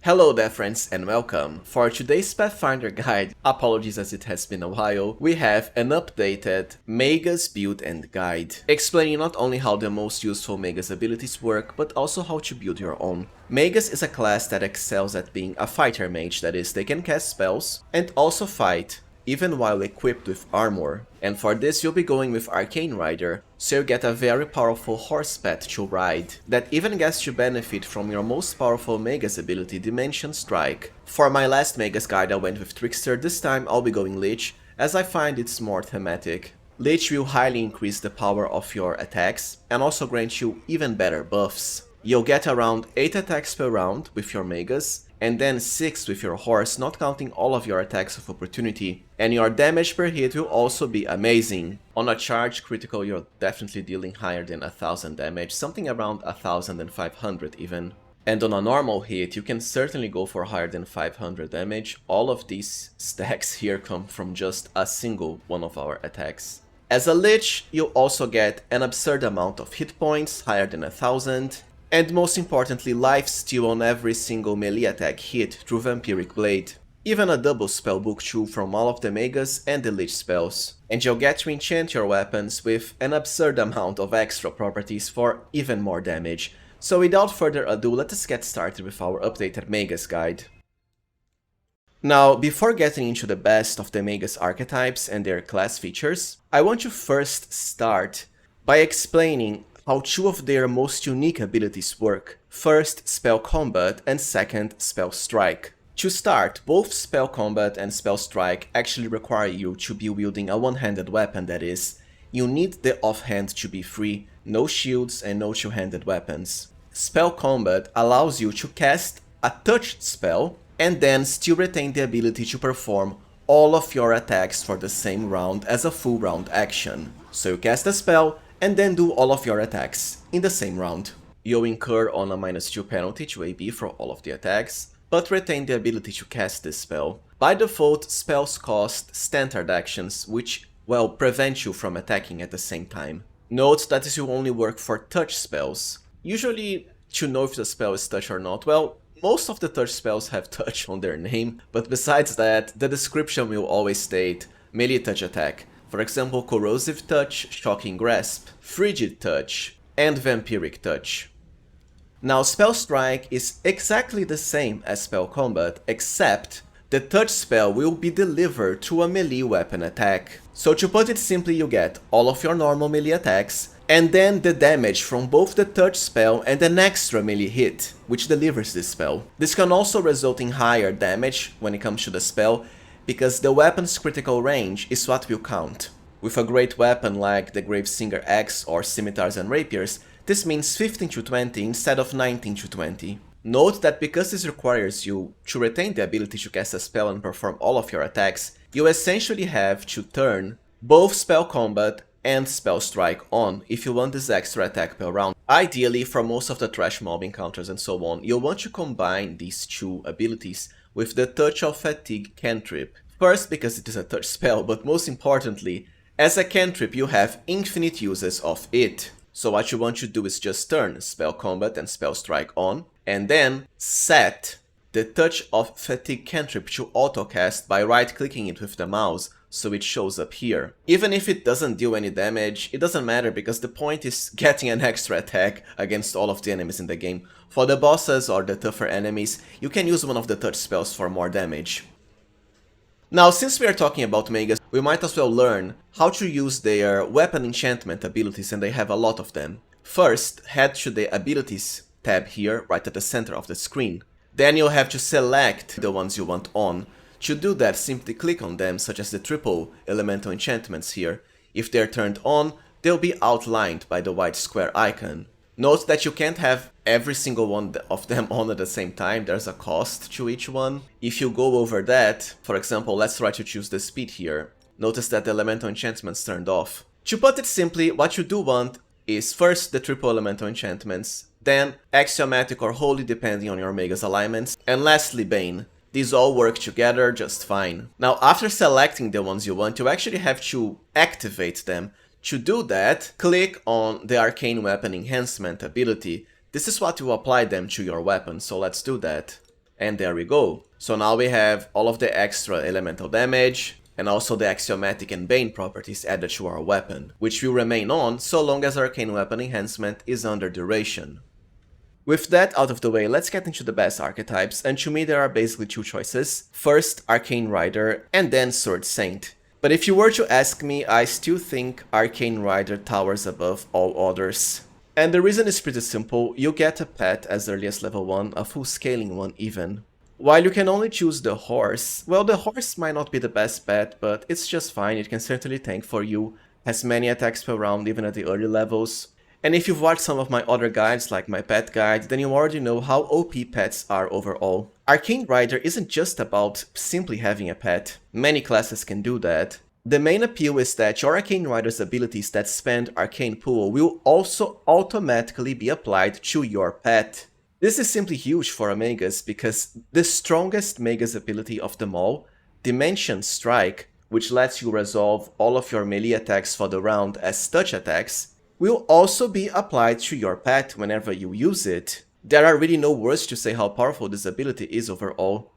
Hello there friends and welcome. For today's Pathfinder guide, apologies as it has been a while, we have an updated Magus build and guide, explaining not only how the most useful Magus abilities work, but also how to build your own. Magus is a class that excels at being a fighter mage, that is, they can cast spells and also fight, even while equipped with armor. And for this you'll be going with Arcane Rider, so you get a very powerful horse pet to ride, that even gets to benefit from your most powerful Magus ability, Dimension Strike. For my last Magus guide I went with Trickster, this time I'll be going LICH, as I find it's more thematic. LICH will highly increase the power of your attacks, and also grant you even better buffs. You'll get around 8 attacks per round with your Magus, and then 6 with your horse, not counting all of your attacks of opportunity. And your damage per hit will also be amazing. On a charge critical you're definitely dealing higher than 1000 damage, something around 1500 even. And on a normal hit you can certainly go for higher than 500 damage. All of these stacks here come from just a single one of our attacks. As a Lich, you'll also get an absurd amount of hit points, higher than 1000. And most importantly, lifesteal on every single melee attack hit through Vampiric Blade. Even a double spellbook too from all of the Magus and the Lich spells. And you'll get to enchant your weapons with an absurd amount of extra properties for even more damage. So without further ado, let us get started with our updated Magus guide. Now, before getting into the best of the Magus archetypes and their class features, I want to first start by explaining how two of their most unique abilities work. First, Spell Combat, and second, Spell Strike. To start, both Spell Combat and Spell Strike actually require you to be wielding a one-handed weapon, that is, you need the offhand to be free, no shields and no two-handed weapons. Spell Combat allows you to cast a touched spell and then still retain the ability to perform all of your attacks for the same round as a full round action. So you cast a spell, and then do all of your attacks in the same round. You'll incur on a -2 penalty to AB for all of the attacks, but retain the ability to cast this spell. By default, spells cost standard actions, which, well, prevent you from attacking at the same time. Note that this will only work for touch spells. Usually, to know if the spell is touch or not, well, most of the touch spells have touch on their name, but besides that, the description will always state melee touch attack. For example, Corrosive Touch, Shocking Grasp, Frigid Touch, and Vampiric Touch. Now, Spell Strike is exactly the same as Spell Combat, except the touch spell will be delivered to a melee weapon attack. So to put it simply, you get all of your normal melee attacks, and then the damage from both the touch spell and an extra melee hit, which delivers this spell. This can also result in higher damage when it comes to the spell, because the weapon's critical range is what will count. With a great weapon like the Gravesinger Axe or Scimitars and Rapiers, this means 15 to 20 instead of 19 to 20. Note that because this requires you to retain the ability to cast a spell and perform all of your attacks, you essentially have to turn both Spell Combat and Spell Strike on if you want this extra attack per round. Ideally, for most of the Trash Mob encounters and so on, you'll want to combine these two abilities with the Touch of Fatigue cantrip. First, because it is a touch spell, but most importantly, as a cantrip you have infinite uses of it. So what you want to do is just turn Spell Combat and Spell Strike on, and then set the Touch of Fatigue cantrip to autocast by right-clicking it with the mouse, so it shows up here. Even if it doesn't deal any damage, it doesn't matter because the point is getting an extra attack against all of the enemies in the game. For the bosses or the tougher enemies, you can use one of the touch spells for more damage. Now, since we are talking about Magus, we might as well learn how to use their weapon enchantment abilities, and they have a lot of them. First, head to the Abilities tab here, right at the center of the screen. Then you'll have to select the ones you want on. To do that, simply click on them, such as the triple elemental enchantments here. If they're turned on, they'll be outlined by the white square icon. Note that you can't have every single one of them on at the same time, there's a cost to each one. If you go over that, for example, let's try to choose the speed here. Notice that the elemental enchantments turned off. To put it simply, what you do want is first the triple elemental enchantments, then axiomatic or holy depending on your Magus alignments, and lastly Bane. These all work together just fine. Now, after selecting the ones you want, you actually have to activate them. To do that, click on the Arcane Weapon Enhancement ability. This is what will apply them to your weapon, so let's do that. And there we go. So now we have all of the extra elemental damage, and also the axiomatic and bane properties added to our weapon, which will remain on so long as Arcane Weapon Enhancement is under duration. With that out of the way, let's get into the best archetypes, and to me there are basically two choices. First, Arcane Rider, and then Sword Saint. But if you were to ask me, I still think Arcane Rider towers above all others. And the reason is pretty simple: you get a pet as early as level 1, a full scaling one even. While you can only choose the horse, well, the horse might not be the best pet, but it's just fine, it can certainly tank for you, has many attacks per round even at the early levels. And if you've watched some of my other guides, like my pet guide, then you already know how OP pets are overall. Arcane Rider isn't just about simply having a pet. Many classes can do that. The main appeal is that your Arcane Rider's abilities that spend Arcane Pool will also automatically be applied to your pet. This is simply huge for a Magus because the strongest Magus ability of them all, Dimension Strike, which lets you resolve all of your melee attacks for the round as touch attacks, will also be applied to your pet whenever you use it. There are really no words to say how powerful this ability is overall.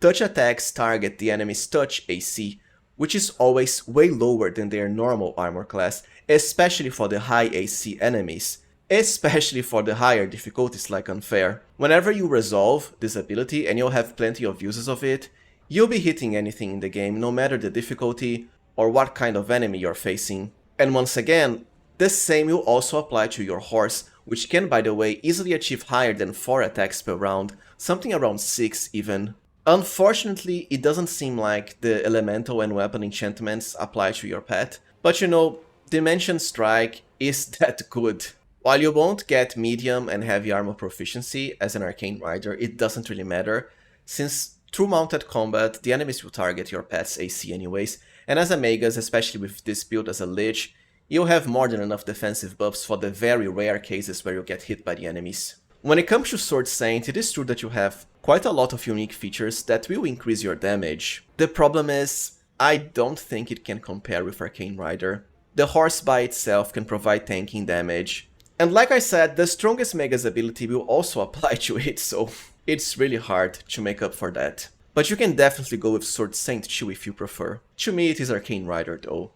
Touch attacks target the enemy's touch AC, which is always way lower than their normal armor class, especially for the high AC enemies, especially for the higher difficulties like Unfair. Whenever you resolve this ability, and you'll have plenty of uses of it, you'll be hitting anything in the game, no matter the difficulty or what kind of enemy you're facing. And once again, the same will also apply to your horse, which can, by the way, easily achieve higher than 4 attacks per round, something around 6 even. Unfortunately, it doesn't seem like the elemental and weapon enchantments apply to your pet, but you know, Dimension Strike is that good. While you won't get medium and heavy armor proficiency as an Arcane Rider, it doesn't really matter, since through mounted combat, the enemies will target your pet's AC anyways, and as a Magus, especially with this build as a Lich, you'll have more than enough defensive buffs for the very rare cases where you get hit by the enemies. When it comes to Sword Saint, it is true that you have quite a lot of unique features that will increase your damage. The problem is, I don't think it can compare with Arcane Rider. The horse by itself can provide tanking damage, and like I said, the strongest Magus ability will also apply to it, so it's really hard to make up for that. But you can definitely go with Sword Saint too if you prefer. To me it is Arcane Rider though.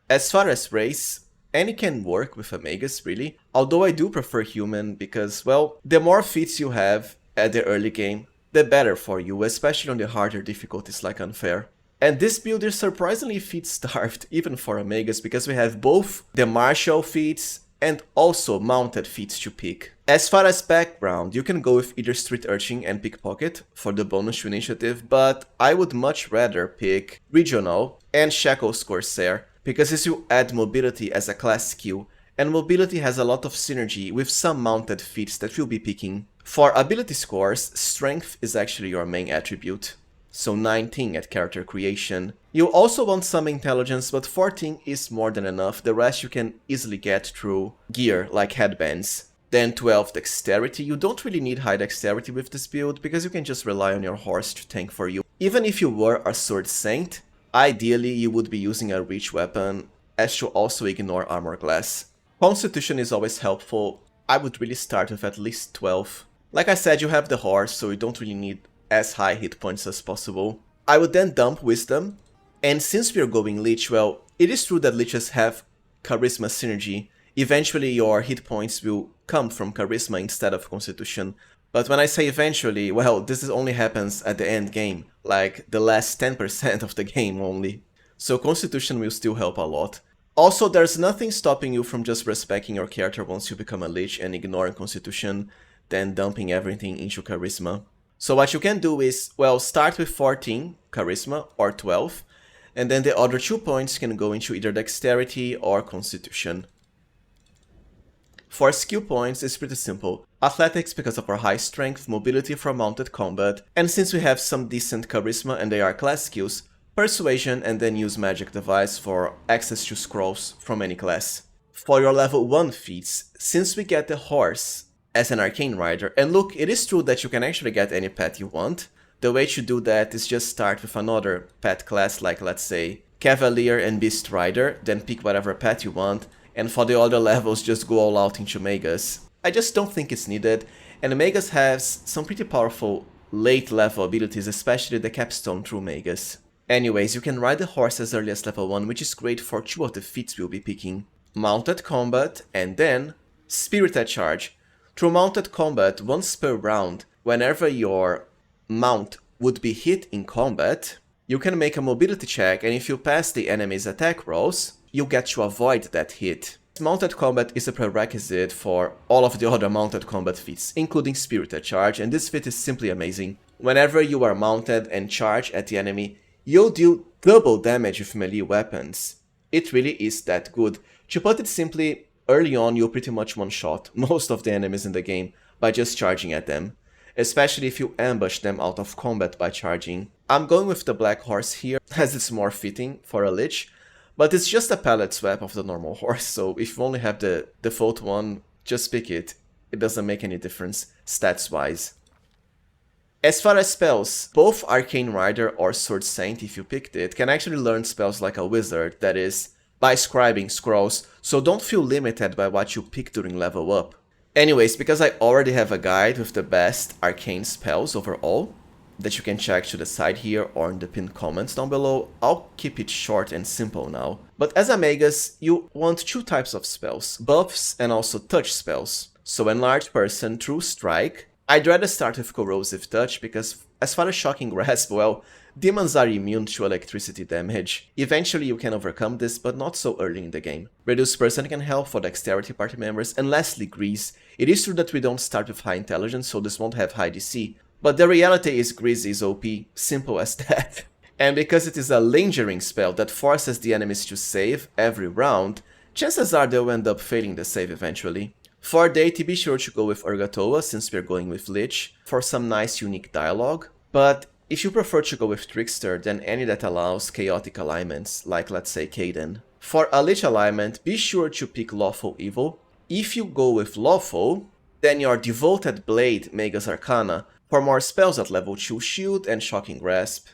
As far as race, any can work with a Magus really, although I do prefer human because, well, the more feats you have at the early game, the better for you, especially on the harder difficulties like Unfair. And this build is surprisingly feat starved, even for a Magus, because we have both the martial feats and also mounted feats to pick. As far as background, you can go with either Street Urchin and Pickpocket for the bonus to initiative, but I would much rather pick Regional and Shackles Corsair, because this will add mobility as a class skill, and mobility has a lot of synergy with some mounted feats that you'll be picking. For ability scores, strength is actually your main attribute, so 19 at character creation. You also want some intelligence, but 14 is more than enough, the rest you can easily get through gear like headbands. Then 12 dexterity, you don't really need high dexterity with this build, because you can just rely on your horse to tank for you. Even if you were a Sword Saint, ideally you would be using a reach weapon as to also ignore armor class. Constitution is always helpful. I would really start with at least 12. Like I said, you have the horse, so you don't really need as high hit points as possible. I would then dump Wisdom, and since we're going Lich, well, it is true that Liches have Charisma synergy. Eventually your hit points will come from Charisma instead of Constitution. But when I say eventually, well, this only happens at the end game, like the last 10% of the game only. So Constitution will still help a lot. Also, there's nothing stopping you from just respecting your character once you become a Lich and ignoring Constitution, then dumping everything into Charisma. So what you can do is, well, start with 14 Charisma or 12, and then the other 2 points can go into either Dexterity or Constitution. For skill points, it's pretty simple. Athletics because of our high strength, mobility for mounted combat, and since we have some decent Charisma and they are class skills, Persuasion and then use Magic Device for access to scrolls from any class. For your level 1 feats, since we get the horse as an Arcane Rider, and look, it is true that you can actually get any pet you want, the way to do that is just start with another pet class like, let's say, Cavalier and Beast Rider, then pick whatever pet you want, and for the other levels just go all out into Magus. I just don't think it's needed, And Magus has some pretty powerful late level abilities, especially the capstone through Magus. Anyways, you can ride the horse as early as level 1, which is great for 2 of the feats we'll be picking. Mounted Combat, and then Spirited Charge. Through Mounted Combat, once per round, whenever your mount would be hit in combat, you can make a mobility check, and if you pass the enemy's attack rolls, you get to avoid that hit. Mounted Combat is a prerequisite for all of the other Mounted Combat feats, including Spirited Charge, and this feat is simply amazing. Whenever you are mounted and charge at the enemy, you'll deal double damage with melee weapons. It really is that good. To put it simply, early on you'll pretty much one-shot most of the enemies in the game by just charging at them, especially if you ambush them out of combat by charging. I'm going with the Black Horse here, as it's more fitting for a Lich, but it's just a palette swap of the normal horse, so if you only have the default one, just pick it. It doesn't make any difference, stats-wise. As far as spells, both Arcane Rider or Sword Saint, if you picked it, can actually learn spells like a wizard, that is, by scribing scrolls, so don't feel limited by what you pick during level up. Anyways, because I already have a guide with the best arcane spells overall, that you can check to the side here or in the pinned comments down below, I'll keep it short and simple now. But as a Magus, you want 2 types of spells, buffs and also touch spells. So Enlarged Person through Strike. I'd rather start with Corrosive Touch because as far as Shocking Grasp, well, demons are immune to electricity damage. Eventually you can overcome this, but not so early in the game. Reduced Person can help for Dexterity party members, and lastly Grease. It is true that we don't start with high intelligence, so this won't have high DC, but the reality is Grease is OP, simple as that. And because it is a lingering spell that forces the enemies to save every round, chances are they'll end up failing the save eventually. For deity, be sure to go with Urgatoa, since we're going with Lich, for some nice unique dialogue. But if you prefer to go with Trickster, then any that allows chaotic alignments, like let's say Kaden. For a Lich alignment, be sure to pick Lawful Evil. If you go with Lawful, then your Devoted Blade Magus Arcana for more spells at level 2 Shield and Shocking Grasp.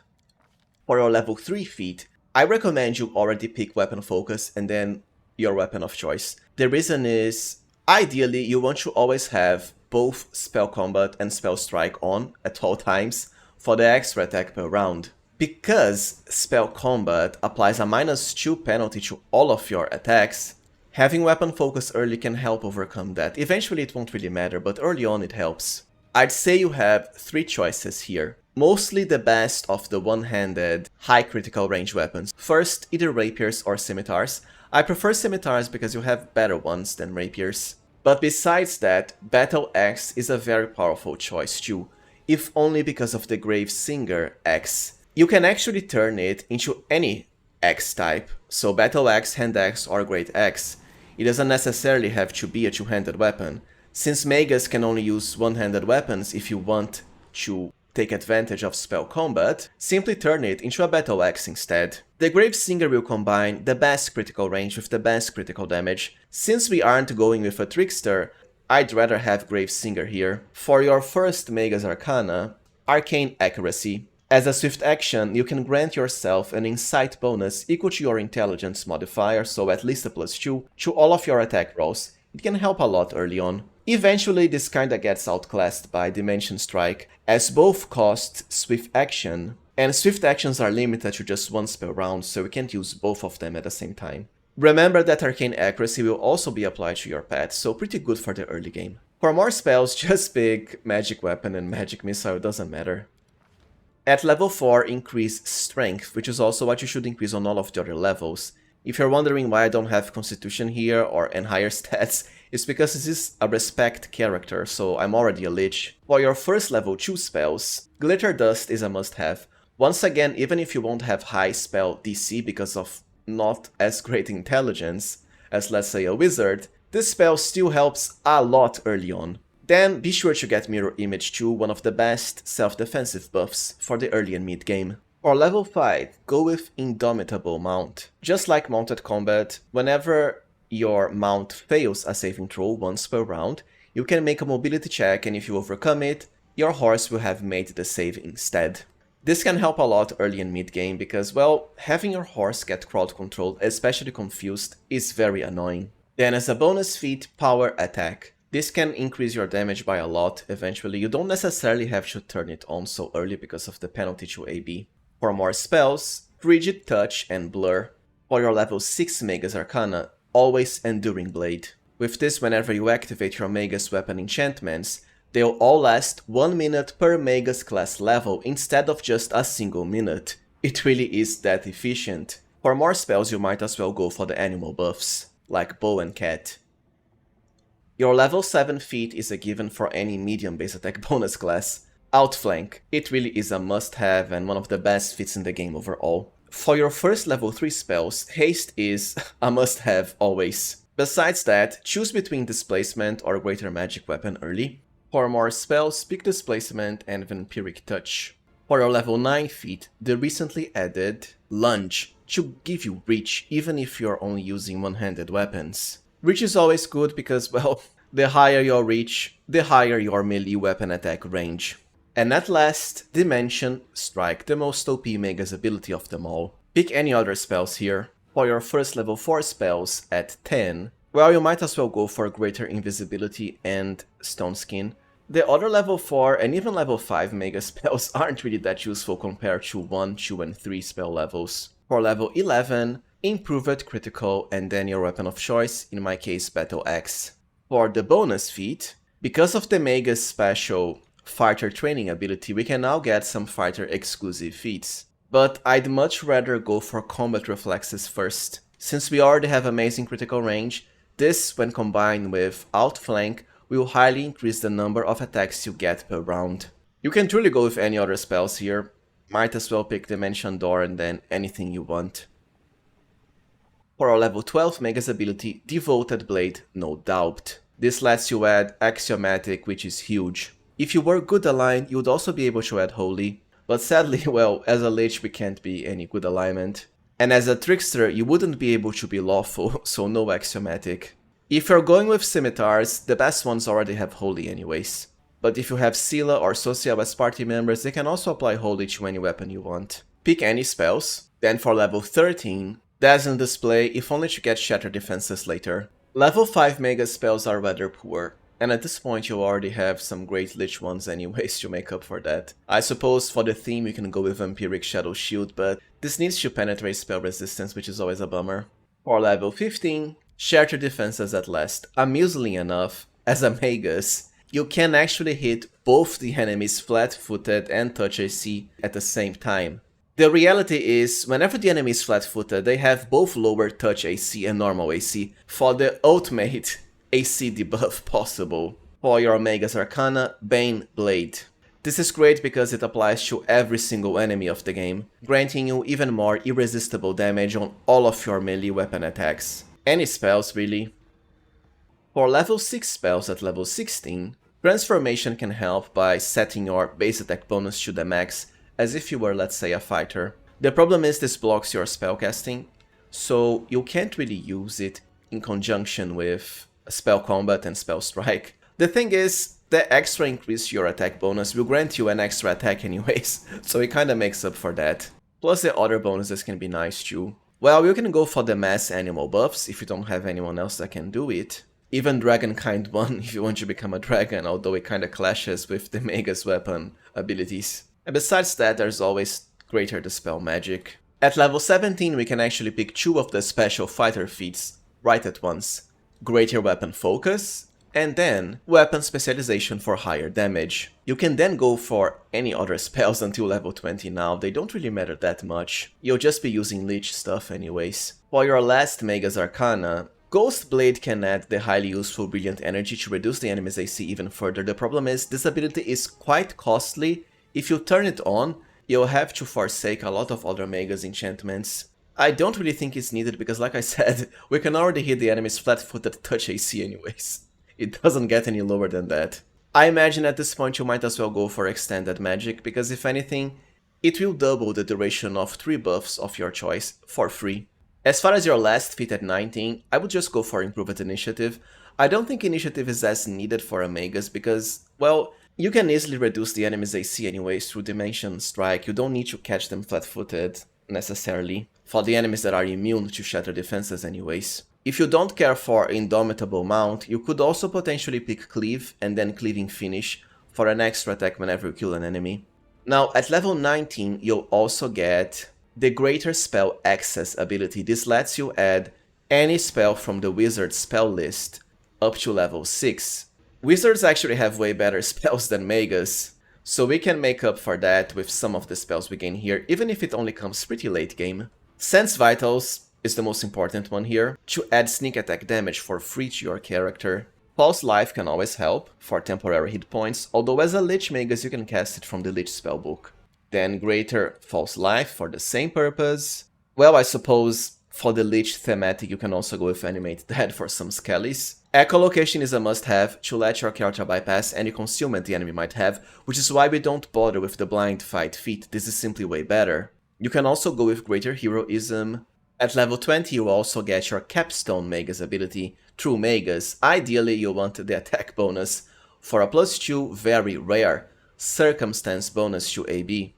For your level 3 feat, I recommend you already pick Weapon Focus and then your weapon of choice. The reason is, ideally you want to always have both Spell Combat and Spellstrike on at all times for the extra attack per round. Because Spell Combat applies a -2 penalty to all of your attacks, having Weapon Focus early can help overcome that. Eventually it won't really matter, but early on it helps. I'd say you have 3 choices here. Mostly the best of the one-handed, high critical range weapons. First, either rapiers or scimitars. I prefer scimitars because you have better ones than rapiers. But besides that, Battle Axe is a very powerful choice too, if only because of the Grave Singer Axe. You can actually turn it into any axe type, so Battle Axe, Hand Axe or Great Axe. It doesn't necessarily have to be a two-handed weapon. Since Magus can only use one-handed weapons if you want to take advantage of spell combat, simply turn it into a Battle Axe instead. The Grave Singer will combine the best critical range with the best critical damage. Since we aren't going with a Trickster, I'd rather have Grave Singer here. For your first Magus Arcana, Arcane Accuracy. As a swift action, you can grant yourself an Insight bonus equal to your Intelligence modifier, so at least a +2, to all of your attack rolls. It can help a lot early on. Eventually this kinda gets outclassed by Dimension Strike, as both cost swift action, and swift actions are limited to just once per round, so you can't use both of them at the same time. Remember that Arcane Accuracy will also be applied to your pet, so pretty good for the early game. For more spells, just pick Magic Weapon and Magic Missile, it doesn't matter. At level 4, increase Strength, which is also what you should increase on all of the other levels. If you're wondering why I don't have Constitution here or and higher stats, it's because this is a respect character, so I'm already a Lich. For your first level 2 spells, Glitter Dust is a must-have. Once again, even if you won't have high spell DC because of not as great intelligence as let's say a wizard, this spell still helps a lot early on. Then be sure to get Mirror Image too, one of the best self-defensive buffs for the early and mid game. For level 5, go with Indomitable Mount. Just like Mounted Combat, whenever your mount fails a saving throw once per round, you can make a mobility check, and if you overcome it, your horse will have made the save instead. This can help a lot early and mid game because, well, having your horse get crowd controlled, especially confused, is very annoying. Then as a bonus feat, Power Attack. This can increase your damage by a lot eventually. You don't necessarily have to turn it on so early because of the penalty to AB. For more spells, Frigid Touch and Blur. For your level 6 Magus Arcana, always Enduring Blade. With this, whenever you activate your Magus Weapon Enchantments, they'll all last 1 minute per Magus class level instead of just a single minute. It really is that efficient. For more spells, you might as well go for the animal buffs, like Bow and Cat. Your level 7 feat is a given for any medium base attack bonus class. Outflank. It really is a must-have and one of the best feats in the game overall. For your first level 3 spells, Haste is a must-have always. Besides that, choose between Displacement or Greater Magic Weapon early. For more spells, pick Displacement and Vampiric Touch. For your level 9 feat, the recently added Lunge should give you reach even if you're only using one-handed weapons. Reach is always good because, well, the higher your reach, the higher your melee weapon attack range. And at last, Dimension Strike, the most OP Magus ability of them all. Pick any other spells here. For your first level 4 spells at 10, well, you might as well go for Greater Invisibility and Stone Skin. The other level 4 and even level 5 Mega spells aren't really that useful compared to 1, 2 and 3 spell levels. For level 11, Improved Critical and then your weapon of choice, in my case Battle Axe. For the bonus feat, because of the Magus special Fighter Training ability, we can now get some Fighter exclusive feats. But I'd much rather go for Combat Reflexes first. Since we already have amazing critical range, this, when combined with Outflank, will highly increase the number of attacks you get per round. You can truly go with any other spells here. Might as well pick Dimension Door and then anything you want. For our level 12 Magus ability, Devoted Blade, no doubt. This lets you add Axiomatic, which is huge. If you were good aligned, you would also be able to add Holy, but sadly, well, as a Lich we can't be any good alignment. And as a Trickster, you wouldn't be able to be Lawful, so no Axiomatic. If you're going with Scimitars, the best ones already have Holy anyways. But if you have Scylla or Social as party members, they can also apply Holy to any weapon you want. Pick any spells, then for level 13, Dazzling Display, if only to get Shatter Defenses later. Level 5 Mega spells are rather poor, and at this point you already have some great Lich ones anyways to make up for that. I suppose for the theme you can go with Vampiric Shadow Shield, but this needs to penetrate spell resistance, which is always a bummer. For level 15, Shatter Defenses at last. Amusingly enough, as a Magus, you can actually hit both the enemy's flat-footed and touch AC at the same time. The reality is, whenever the enemy is flat-footed, they have both lower touch AC and normal AC for the ultimate AC debuff possible. For your Magus Arcana, Bane Blade. This is great because it applies to every single enemy of the game, granting you even more irresistible damage on all of your melee weapon attacks. Any spells, really. For level 6 spells at level 16, Transformation can help by setting your base attack bonus to the max, as if you were, let's say, a fighter. The problem is this blocks your spellcasting, so you can't really use it in conjunction with Spell Combat and Spellstrike. The thing is, the extra increase to your attack bonus will grant you an extra attack anyways, so it kinda makes up for that. Plus the other bonuses can be nice too. Well, you can go for the mass animal buffs if you don't have anyone else that can do it. Even Dragon Kind 1 if you want to become a dragon, although it kinda clashes with the Magus weapon abilities. And besides that, there's always Greater Dispel Magic. At level 17 we can actually pick 2 of the special fighter feats right at once. Greater Weapon Focus, and then Weapon Specialization for higher damage. You can then go for any other spells until level 20 now, they don't really matter that much. You'll just be using Lich stuff anyways. For your last Magus Arcana, Ghost Blade can add the highly useful Brilliant Energy to reduce the enemy's AC even further. The problem is, this ability is quite costly. If you turn it on, you'll have to forsake a lot of other Magus enchantments. I don't really think it's needed because, like I said, we can already hit the enemy's flat-footed touch AC anyways. It doesn't get any lower than that. I imagine at this point you might as well go for Extended Magic, because if anything, it will double the duration of 3 buffs of your choice for free. As far as your last feat at 19, I would just go for Improved Initiative. I don't think Initiative is as needed for a Magus because, well, you can easily reduce the enemy's AC anyways through Dimension Strike. You don't need to catch them flat-footed, necessarily, for the enemies that are immune to Shatter Defenses anyways. If you don't care for Indomitable Mount, you could also potentially pick Cleave and then Cleaving Finish for an extra attack whenever you kill an enemy. Now at level 19 you'll also get the Greater Spell Access ability. This lets you add any spell from the Wizard spell list up to level 6. Wizards actually have way better spells than Magus, so we can make up for that with some of the spells we gain here, even if it only comes pretty late game. Sense Vitals is the most important one here, to add sneak attack damage for free to your character. False Life can always help for temporary hit points, although as a Lich Magus you can cast it from the Lich spellbook. Then Greater False Life for the same purpose. Well, I suppose for the Lich thematic you can also go with Animate Dead for some skellies. Echolocation is a must-have to let your character bypass any concealment the enemy might have, which is why we don't bother with the Blind Fight feat. This is simply way better. You can also go with Greater Heroism. At level 20 you also get your Capstone Magus ability through Magus. Ideally you want the attack bonus for a +2 very rare circumstance bonus to AB.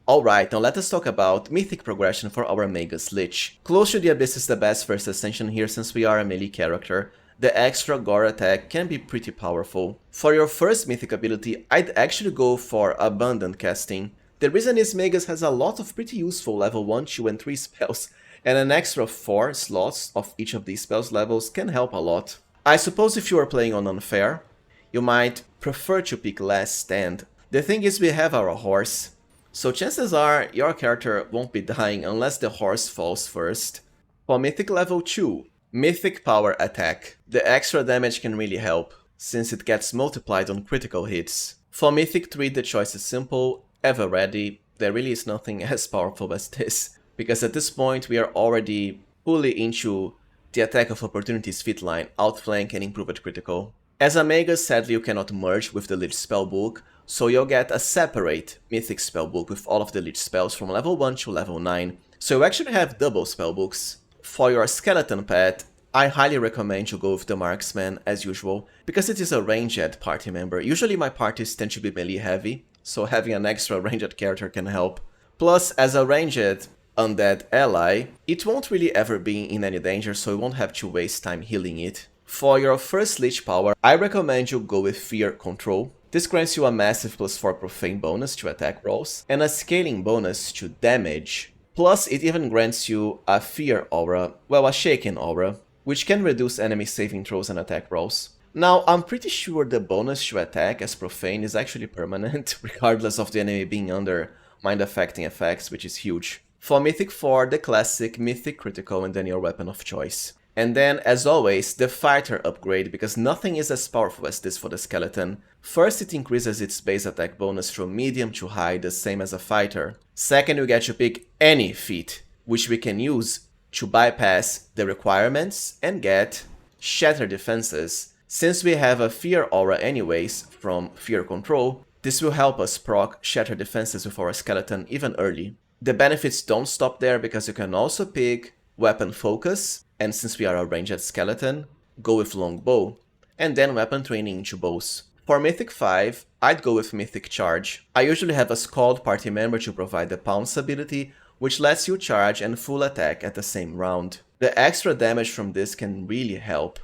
Alright, now let us talk about Mythic Progression for our Magus Lich. Close to the Abyss is the best first ascension here since we are a melee character. The extra gore attack can be pretty powerful. For your first Mythic ability, I'd actually go for Abundant Casting. The reason is Magus has a lot of pretty useful level 1, 2 and 3 spells, and an extra 4 slots of each of these spells levels can help a lot. I suppose if you are playing on Unfair, you might prefer to pick Last Stand. The thing is we have our horse, so chances are your character won't be dying unless the horse falls first. For Mythic level 2, Mythic Power Attack. The extra damage can really help, since it gets multiplied on critical hits. For Mythic 3 the choice is simple, Ever Ready. There really is nothing as powerful as this, because at this point we are already fully into the Attack of Opportunities feat line, Outflank and Improve at Critical. As a Magus, sadly you cannot merge with the Lich spellbook, so you'll get a separate Mythic spellbook with all of the Lich spells from level 1 to level 9, so you actually have double spellbooks. For your Skeleton pet, I highly recommend you go with the Marksman as usual, because it is a ranged party member. Usually my parties tend to be melee heavy, so having an extra ranged character can help. Plus, as a ranged undead ally, it won't really ever be in any danger, so you won't have to waste time healing it. For your first Lich power, I recommend you go with Fear Control. This grants you a massive +4 profane bonus to attack rolls, and a scaling bonus to damage. Plus, it even grants you a Fear Aura, well, a Shaken Aura, which can reduce enemy saving throws and attack rolls. Now, I'm pretty sure the bonus to attack as profane is actually permanent, regardless of the enemy being under mind-affecting effects, which is huge. For Mythic 4, the classic Mythic Critical and then your weapon of choice. And then, as always, the Fighter upgrade, because nothing is as powerful as this for the Skeleton. First, it increases its base attack bonus from medium to high, the same as a Fighter. Second, you get to pick any feat, which we can use to bypass the requirements and get Shatter Defenses. Since we have a Fear Aura anyways from Fear Control, this will help us proc Shatter Defenses with our Skeleton even early. The benefits don't stop there, because you can also pick Weapon Focus, and since we are a ranged skeleton, go with Longbow, and then Weapon Training into bows. For Mythic 5, I'd go with Mythic Charge. I usually have a Scald party member to provide the Pounce ability, which lets you charge and full attack at the same round. The extra damage from this can really help.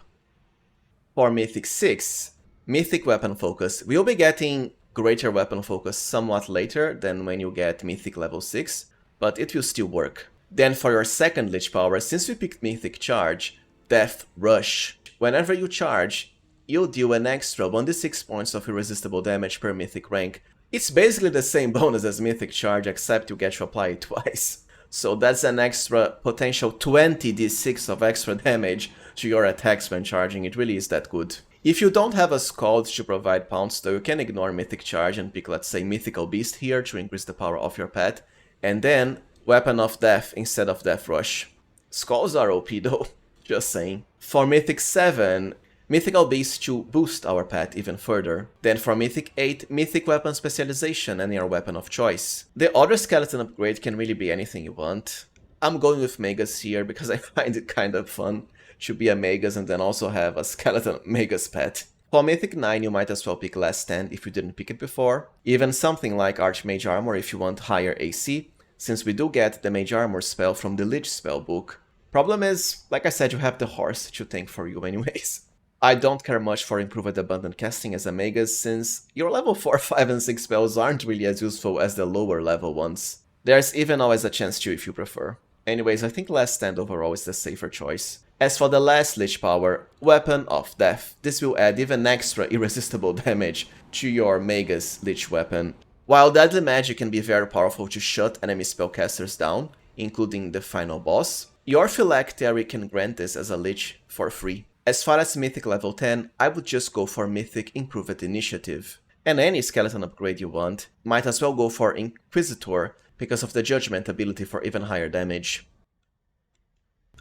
For Mythic 6, Mythic Weapon Focus. We'll be getting Greater Weapon Focus somewhat later than when you get Mythic level 6, but it will still work. Then for your second Lich power, since we picked Mythic Charge, Death Rush. Whenever you charge, you'll deal an extra 1d6 points of irresistible damage per Mythic rank. It's basically the same bonus as Mythic Charge, except you get to apply it twice. So that's an extra potential 20d6 of extra damage to your attacks when charging. It really is that good. If you don't have a Scald to provide Pounce though, you can ignore Mythic Charge and pick, let's say, Mythical Beast here to increase the power of your pet, and then Weapon of Death instead of Death Rush. Skulls are OP though, just saying. For Mythic 7, Mythical Beast to boost our pet even further. Then for Mythic 8, Mythic Weapon Specialization and your weapon of choice. The other skeleton upgrade can really be anything you want. I'm going with Magus here because I find it kind of fun to be a Magus and then also have a skeleton Magus pet. For Mythic 9, you might as well pick Last Stand if you didn't pick it before. Even something like Archmage Armor if you want higher AC, since we do get the Mage Armor spell from the Lich spellbook. Problem is, like I said, you have the horse to tank for you anyways. I don't care much for improved abundant casting as a Magus, since your level 4, 5 and 6 spells aren't really as useful as the lower level ones. There's even always a chance to if you prefer. Anyways, I think Last Stand overall is the safer choice. As for the last Lich power, Weapon of Death, this will add even extra irresistible damage to your Magus Lich weapon. While Deadly Magic can be very powerful to shut enemy spellcasters down, including the final boss, your Phylactery can grant this as a Lich for free. As far as Mythic level 10, I would just go for Mythic Improved Initiative. And any skeleton upgrade you want, might as well go for Inquisitor because of the Judgment ability for even higher damage.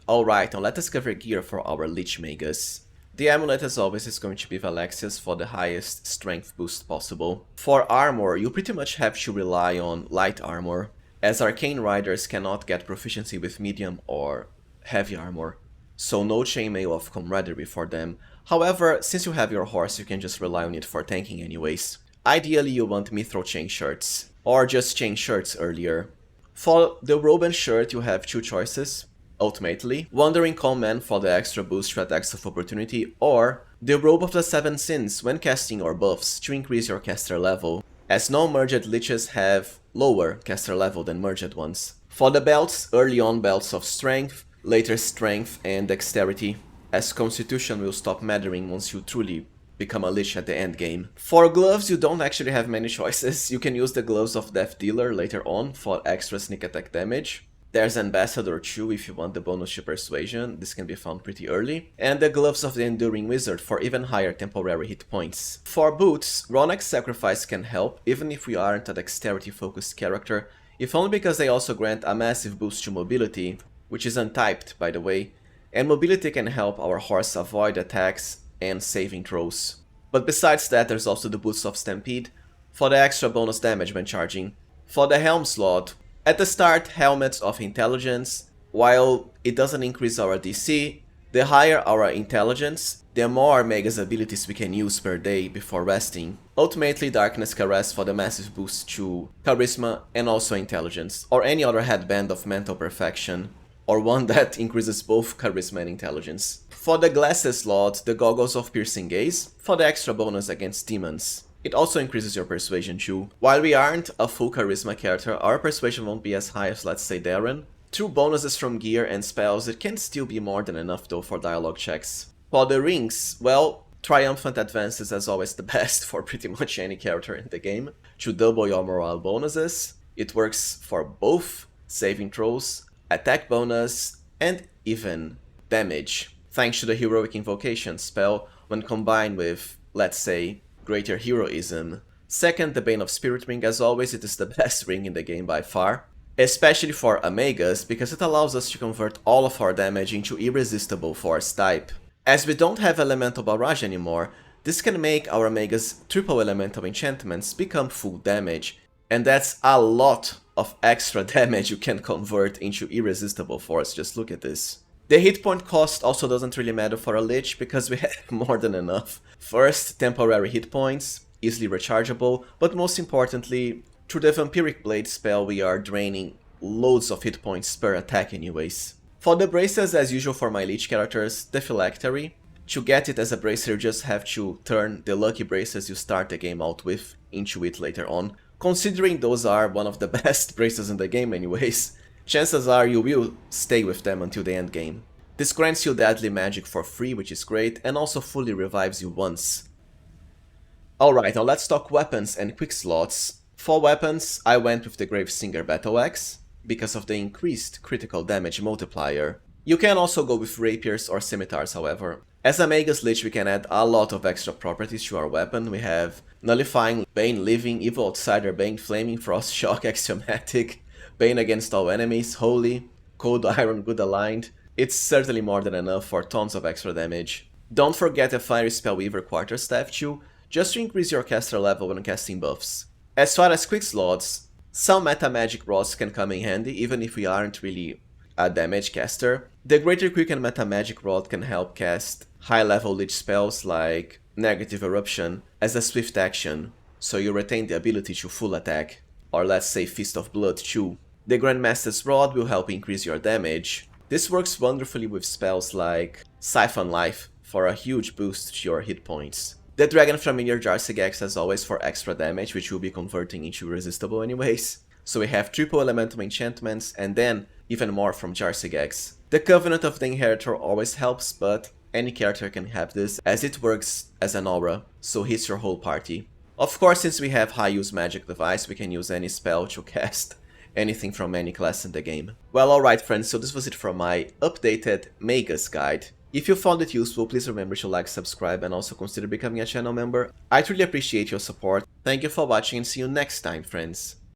Alright, now let us cover gear for our Lich Magus. The amulet as always is going to be Valexius for the highest strength boost possible. For armor, you pretty much have to rely on light armor, as Arcane Riders cannot get proficiency with medium or heavy armor, so no chainmail of camaraderie for them. However, since you have your horse, you can just rely on it for tanking anyways. Ideally you want Mithril chain shirts, or just chain shirts earlier. For the robe and shirt you have two choices, ultimately. Wandering Calm Man for the extra boost to attacks of opportunity, or the Robe of the Seven Sins when casting your buffs to increase your caster level, as non-merged liches have lower caster level than merged ones. For the belts, early on belts of strength, later strength and dexterity, as constitution will stop mattering once you truly become a lich at the end game. For gloves, you don't actually have many choices. You can use the gloves of Death Dealer later on for extra sneak attack damage. There's Ambassador 2 if you want the bonus to Persuasion, this can be found pretty early, and the Gloves of the Enduring Wizard for even higher temporary hit points. For boots, Ronak's Sacrifice can help, even if we aren't a dexterity focused character, if only because they also grant a massive boost to mobility, which is untyped by the way, and mobility can help our horse avoid attacks and saving throws. But besides that, there's also the boost of Stampede, for the extra bonus damage when charging. For the Helm slot, at the start, Helmets of Intelligence, while it doesn't increase our DC, the higher our intelligence, the more Magus abilities we can use per day before resting. Ultimately, Darkness Caress for the massive boost to Charisma and also Intelligence, or any other headband of Mental Perfection, or one that increases both Charisma and Intelligence. For the Glasses slot, the Goggles of Piercing Gaze, for the extra bonus against demons. It also increases your Persuasion too. While we aren't a full Charisma character, our Persuasion won't be as high as, let's say, Darren. Through bonuses from gear and spells, it can still be more than enough though for dialogue checks. For the rings, well, Triumphant Advance is as always the best for pretty much any character in the game. To double your morale bonuses, it works for both saving throws, attack bonus, and even damage, thanks to the Heroic Invocation spell when combined with, let's say, Greater Heroism. Second, the Bane of Spirit Ring, as always, it is the best ring in the game by far. Especially for a Magus, because it allows us to convert all of our damage into irresistible force type. As we don't have Elemental Barrage anymore, this can make our Magus triple elemental enchantments become full damage, and that's a lot of extra damage you can convert into irresistible force, just look at this. The hit point cost also doesn't really matter for a Lich, because we have more than enough. First, temporary hit points, easily rechargeable, but most importantly, through the Vampiric Blade spell we are draining loads of hit points per attack anyways. For the braces, as usual for my Lich characters, the Phylactery. To get it as a bracer you just have to turn the lucky braces you start the game out with into it later on. Considering those are one of the best braces in the game anyways, chances are you will stay with them until the end game. This grants you Deadly Magic for free, which is great, and also fully revives you once. Alright, now let's talk weapons and Quickslosts. For weapons, I went with the Gravesinger Battle Axe, because of the increased critical damage multiplier. You can also go with Rapiers or Scimitars, however. As a Magus Lich we can add a lot of extra properties to our weapon. We have Nullifying, Bane Living, Evil Outsider, Bane Flaming, Frost Shock, Axiomatic, Bane Against All Enemies, Holy, Cold Iron, Good Aligned. It's certainly more than enough for tons of extra damage. Don't forget a Fiery Spellweaver Quarterstaff too, just to increase your caster level when casting buffs. As far as Quickslots, some meta magic rods can come in handy even if we aren't really a damage caster. The Greater Quicken meta magic rod can help cast high level lich spells like Negative Eruption as a swift action, so you retain the ability to full attack, or let's say Fist of Blood too. The Grandmaster's Rod will help increase your damage, This works wonderfully with spells like Siphon Life for a huge boost to your hit points. The Dragon Familiar Jarsigex as always for extra damage, which will be converting into Irresistible anyways. So we have triple elemental enchantments and then even more from Jarsigex. The Covenant of the Inheritor always helps, but any character can have this as it works as an aura, so hits your whole party. Of course, since we have high use magic device, we can use any spell to cast anything from any class in the game. Well, alright friends, so this was it for my updated Magus guide. If you found it useful, please remember to like, subscribe, and also consider becoming a channel member. I truly appreciate your support. Thank you for watching and see you next time, friends.